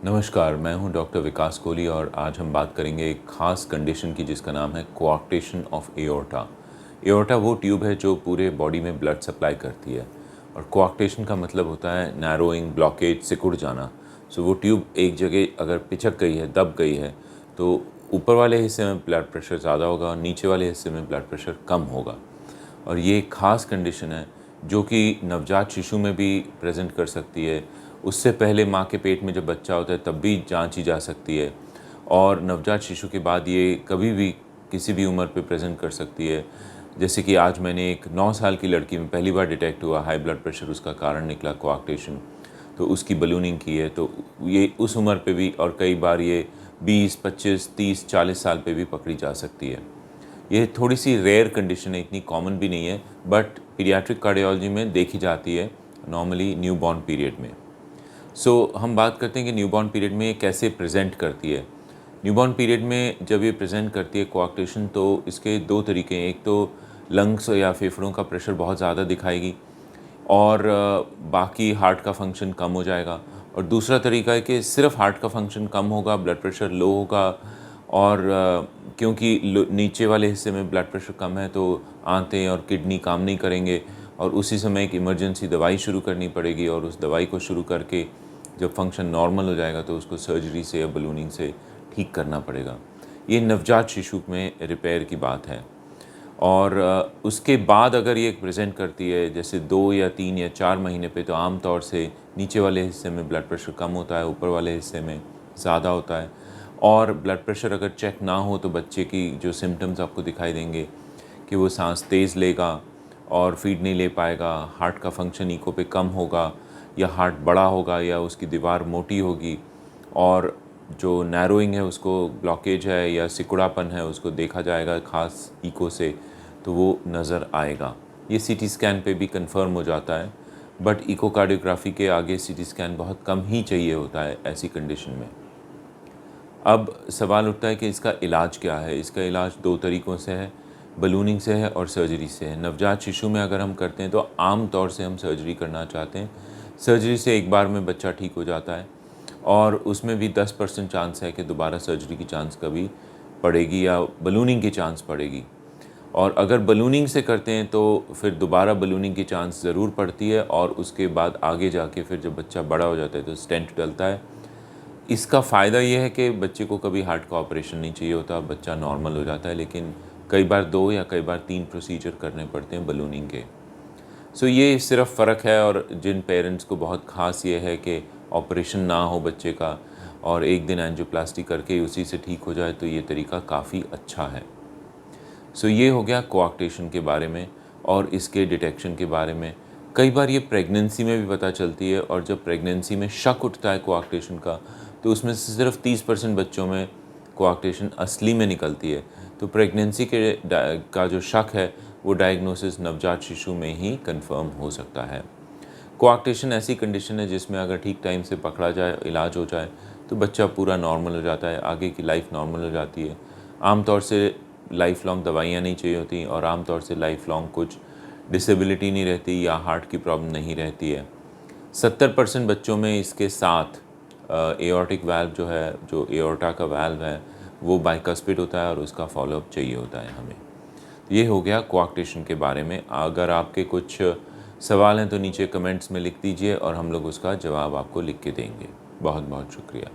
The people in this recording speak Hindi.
नमस्कार, मैं हूं डॉक्टर विकास कोहली और आज हम बात करेंगे एक ख़ास कंडीशन की जिसका नाम है कोआक्टेशन ऑफ एओर्टा। एओर्टा वो ट्यूब है जो पूरे बॉडी में ब्लड सप्लाई करती है और कोआक्टेशन का मतलब होता है नैरोइंग, ब्लॉकेज, सिकुड़ जाना। सो वो ट्यूब एक जगह अगर पिचक गई है, दब गई है, तो ऊपर वाले हिस्से में ब्लड प्रेशर ज़्यादा होगा और नीचे वाले हिस्से में ब्लड प्रेशर कम होगा। और ये एक ख़ास कंडीशन है जो कि नवजात शिशु में भी प्रेजेंट कर सकती है। उससे पहले माँ के पेट में जब बच्चा होता है तब भी जांची जा सकती है और नवजात शिशु के बाद ये कभी भी किसी भी उम्र पे प्रेजेंट कर सकती है। जैसे कि आज मैंने एक 9 साल की लड़की में पहली बार डिटेक्ट हुआ हाई ब्लड प्रेशर, उसका कारण निकला कोआक्टेशन, तो उसकी बलूनिंग की है। तो ये उस उम्र पे भी और कई बार ये 20, 25, 30, 40 साल पे भी पकड़ी जा सकती है। ये थोड़ी सी रेयर कंडीशन है, इतनी कॉमन भी नहीं है, बट पीडियाट्रिक कार्डियोलॉजी में देखी जाती है नॉर्मली न्यूबॉर्न पीरियड में। हम बात करते हैं कि न्यूबॉर्न पीरियड में ये कैसे प्रेजेंट करती है। न्यूबॉर्न पीरियड में जब ये प्रेजेंट करती है कोआक्टेशन, तो इसके दो तरीके हैं। एक तो लंग्स या फेफड़ों का प्रेशर बहुत ज़्यादा दिखाएगी और बाकी हार्ट का फंक्शन कम हो जाएगा। और दूसरा तरीका है कि सिर्फ हार्ट का फंक्शन कम होगा, ब्लड प्रेशर लो होगा और क्योंकि नीचे वाले हिस्से में ब्लड प्रेशर कम है तो आंतें और किडनी काम नहीं करेंगे और उसी समय एक इमरजेंसी दवाई शुरू करनी पड़ेगी और उस दवाई को शुरू करके जब फंक्शन नॉर्मल हो जाएगा तो उसको सर्जरी से या बलूनिंग से ठीक करना पड़ेगा। ये नवजात शिशु में रिपेयर की बात है। और उसके बाद अगर ये प्रेजेंट करती है जैसे 2 या 3 या 4 महीने पे, तो आम तौर से नीचे वाले हिस्से में ब्लड प्रेशर कम होता है, ऊपर वाले हिस्से में ज़्यादा होता है। और ब्लड प्रेशर अगर चेक ना हो तो बच्चे की जो सिम्टम्स आपको दिखाई देंगे कि वो सांस तेज़ लेगा और फीड नहीं ले पाएगा, हार्ट का फंक्शन इको पे कम होगा या हार्ट बड़ा होगा या उसकी दीवार मोटी होगी और जो नैरोइंग है उसको, ब्लॉकेज है या सिकुड़ापन है उसको देखा जाएगा ख़ास इको से, तो वो नज़र आएगा। ये सीटी स्कैन पे भी कंफर्म हो जाता है, बट इकोकार्डियोग्राफी के आगे सीटी स्कैन बहुत कम ही चाहिए होता है ऐसी कंडीशन में। अब सवाल उठता है कि इसका इलाज क्या है। इसका इलाज 2 तरीक़ों से है, बलूनिंग से है और सर्जरी से है। नवजात शिशु में अगर हम करते हैं तो आम तौर से हम सर्जरी करना चाहते हैं। सर्जरी से एक बार में बच्चा ठीक हो जाता है और उसमें भी 10% चांस है कि दोबारा सर्जरी की चांस कभी पड़ेगी या बलूनिंग की चांस पड़ेगी। और अगर बलूनिंग से करते हैं तो फिर दोबारा बलूनिंग की चांस ज़रूर पड़ती है और उसके बाद आगे जाके फिर जब बच्चा बड़ा हो जाता है तो स्टेंट डलता है। इसका फ़ायदा ये है कि बच्चे को कभी हार्ट का ऑपरेशन नहीं चाहिए होता, बच्चा नॉर्मल हो जाता है, लेकिन कई बार 2 या कई बार 3 प्रोसीजर करने पड़ते हैं बलूनिंग के। ये सिर्फ फ़र्क है। और जिन पेरेंट्स को बहुत ख़ास ये है कि ऑपरेशन ना हो बच्चे का और एक दिन एंजियोप्लास्टी करके उसी से ठीक हो जाए, तो ये तरीका काफ़ी अच्छा है। ये हो गया कोआक्टेशन के बारे में और इसके डिटेक्शन के बारे में। कई बार ये प्रेगनेंसी में भी पता चलती है और जब प्रेगनेंसी में शक उठता है कोआक्टेशन का, तो उसमें से सिर्फ 30% बच्चों में कोआक्टेशन असली में निकलती है। तो प्रेगनेंसी का जो शक है वो डायग्नोसिस नवजात शिशु में ही कंफर्म हो सकता है। कोआक्टेशन ऐसी कंडीशन है जिसमें अगर ठीक टाइम से पकड़ा जाए, इलाज हो जाए, तो बच्चा पूरा नॉर्मल हो जाता है, आगे की लाइफ नॉर्मल हो जाती है। आमतौर से लाइफ लॉन्ग दवाइयाँ नहीं चाहिए होती और आमतौर से लाइफ लॉन्ग कुछ डिसेबिलिटी नहीं रहती या हार्ट की प्रॉब्लम नहीं रहती है। 70% बच्चों में इसके साथ एओर्टिक वाल्व जो है, जो एओर्टा का वाल्व है, वो बाइकस्पिड होता है और उसका फॉलोअप चाहिए होता है हमें। ये हो गया कोआक्टेशन के बारे में। अगर आपके कुछ सवाल हैं तो नीचे कमेंट्स में लिख दीजिए और हम लोग उसका जवाब आपको लिख के देंगे। बहुत बहुत शुक्रिया।